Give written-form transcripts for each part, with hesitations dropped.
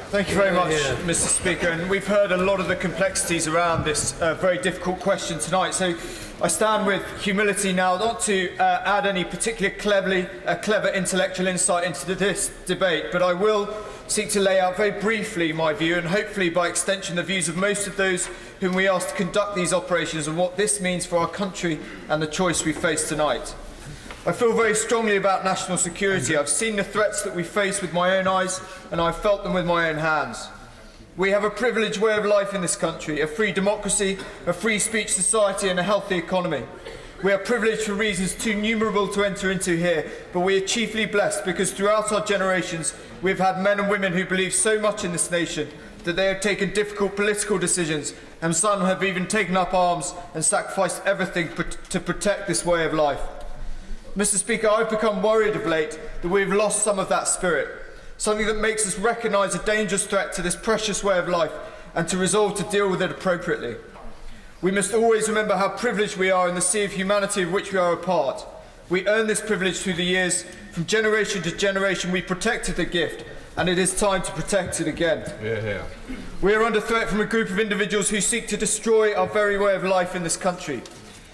Thank you very much, Mr. Speaker. And we've heard a lot of the complexities around this very difficult question tonight. So I stand with humility now, not to add any particular clever intellectual insight into this debate, but I will seek to lay out very briefly my view, and hopefully by extension the views of most of those whom we asked to conduct these operations, and what this means for our country and the choice we face tonight. I feel very strongly about national security. I've seen the threats that we face with my own eyes, and I've felt them with my own hands. We have a privileged way of life in this country, a free democracy, a free speech society and a healthy economy. We are privileged for reasons too numerable to enter into here, but we are chiefly blessed because throughout our generations we have had men and women who believe so much in this nation that they have taken difficult political decisions, and some have even taken up arms and sacrificed everything to protect this way of life. Mr. Speaker, I've become worried of late that we've lost some of that spirit, something that makes us recognise a dangerous threat to this precious way of life and to resolve to deal with it appropriately. We must always remember how privileged we are in the sea of humanity of which we are a part. We earned this privilege through the years. From generation to generation we protected the gift, and it is time to protect it again. We are under threat from a group of individuals who seek to destroy our very way of life in this country.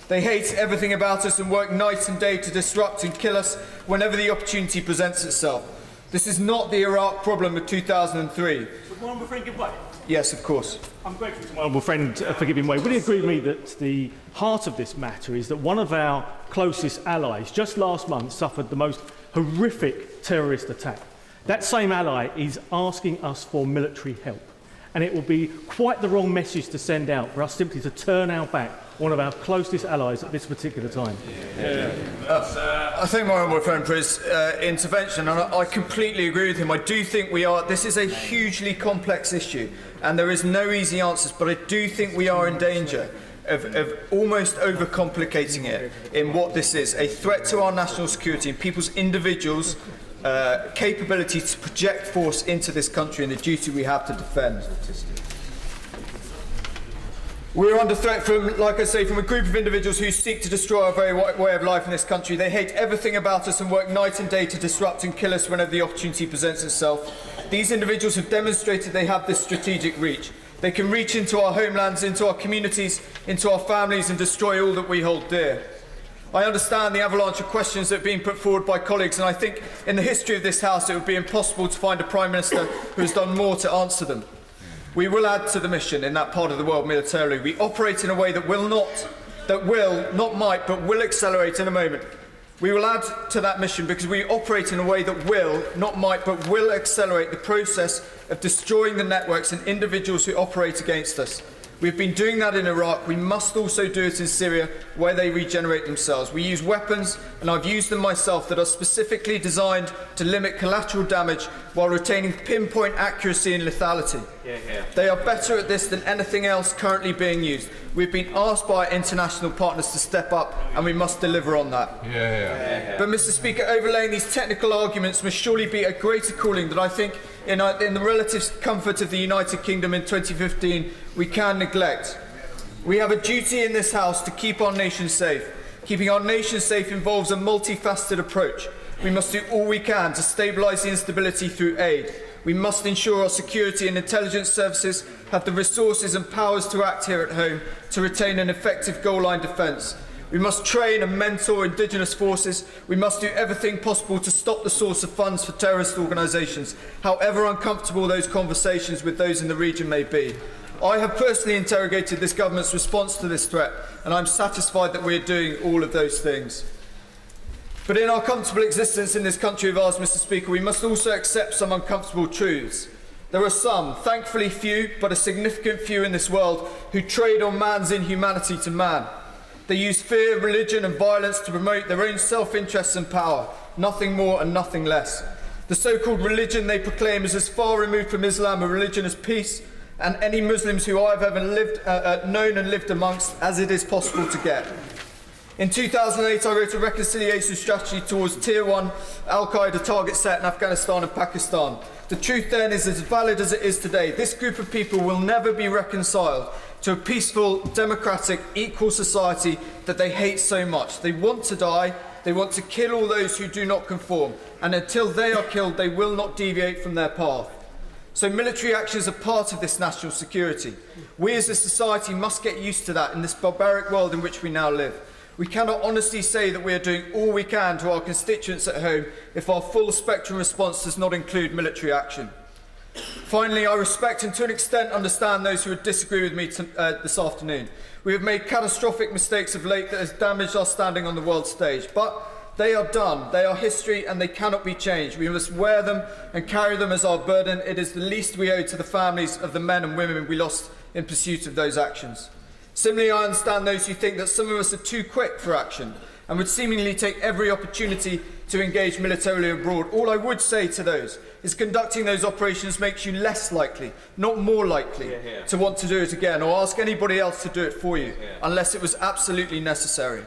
They hate everything about us and work night and day to disrupt and kill us whenever the opportunity presents itself. This is not the Iraq problem of 2003. Would my honourable friend give way? Yes, of course. I'm grateful to my honourable friend for giving way. Would he agree with me that the heart of this matter is that one of our closest allies just last month suffered the most horrific terrorist attack? That same ally is asking us for military help. And it will be quite the wrong message to send out for us simply to turn our back on one of our closest allies at this particular time. I thank my honourable friend for his intervention, and I completely agree with him. I do think this is a hugely complex issue, and there is no easy answers, but I do think we are in danger of almost overcomplicating it in what this is, a threat to our national security and people's individuals' capability to project force into this country and the duty we have to defend. We are under threat from, like I say, from a group of individuals who seek to destroy our very way of life in this country. They hate everything about us and work night and day to disrupt and kill us whenever the opportunity presents itself. These individuals have demonstrated they have this strategic reach. They can reach into our homelands, into our communities, into our families and destroy all that we hold dear. I understand the avalanche of questions that are being put forward by colleagues, and I think in the history of this House it would be impossible to find a Prime Minister who has done more to answer them. We will add to the mission in that part of the world militarily. We operate in a way that not might, but will accelerate in a moment. We will add to that mission because we operate in a way that will, not might, but will accelerate the process of destroying the networks and individuals who operate against us. We've been doing that in Iraq. We must also do it in Syria, where they regenerate themselves. We use weapons, and I've used them myself, that are specifically designed to limit collateral damage while retaining pinpoint accuracy and lethality. They are better at this than anything else currently being used. We've been asked by our international partners to step up, and we must deliver on that. But, Mr. Speaker, overlaying these technical arguments must surely be a greater calling that I think, in the relative comfort of the United Kingdom in 2015, we can neglect. We have a duty in this House to keep our nation safe. Keeping our nation safe involves a multifaceted approach. We must do all we can to stabilise the instability through aid. We must ensure our security and intelligence services have the resources and powers to act here at home to retain an effective goal line defence. We must train and mentor indigenous forces. We must do everything possible to stop the source of funds for terrorist organisations, however uncomfortable those conversations with those in the region may be. I have personally interrogated this government's response to this threat, and I'm satisfied that we are doing all of those things. But in our comfortable existence in this country of ours, Mr. Speaker, we must also accept some uncomfortable truths. There are some, thankfully few, but a significant few in this world, who trade on man's inhumanity to man. They use fear, religion and violence to promote their own self-interests and power, nothing more and nothing less. The so-called religion they proclaim is as far removed from Islam, a religion as peace, and any Muslims who I have ever known and lived amongst, as it is possible to get. In 2008, I wrote a reconciliation strategy towards Tier 1 Al-Qaeda target set in Afghanistan and Pakistan. The truth then is as valid as it is today. This group of people will never be reconciled to a peaceful, democratic, equal society that they hate so much. They want to die, they want to kill all those who do not conform, and until they are killed, they will not deviate from their path. So military action is a part of this national security. We as a society must get used to that in this barbaric world in which we now live. We cannot honestly say that we are doing all we can to our constituents at home if our full spectrum response does not include military action. Finally, I respect and to an extent understand those who would disagree with me this afternoon. We have made catastrophic mistakes of late that has damaged our standing on the world stage, but they are done, they are history and they cannot be changed. We must wear them and carry them as our burden. It is the least we owe to the families of the men and women we lost in pursuit of those actions. Similarly, I understand those who think that some of us are too quick for action and would seemingly take every opportunity to engage militarily abroad. All I would say to those is conducting those operations makes you less likely, not more likely, to want to do it again or ask anybody else to do it for you, unless it was absolutely necessary.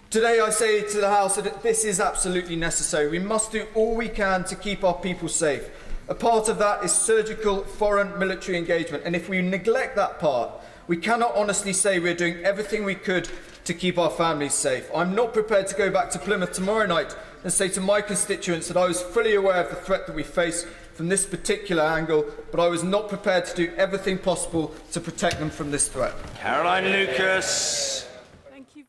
Today I say to the House that this is absolutely necessary. We must do all we can to keep our people safe. A part of that is surgical foreign military engagement, and if we neglect that part, we cannot honestly say we're doing everything we could to keep our families safe. I'm not prepared to go back to Plymouth tomorrow night and say to my constituents that I was fully aware of the threat that we face from this particular angle, but I was not prepared to do everything possible to protect them from this threat. Caroline Lucas.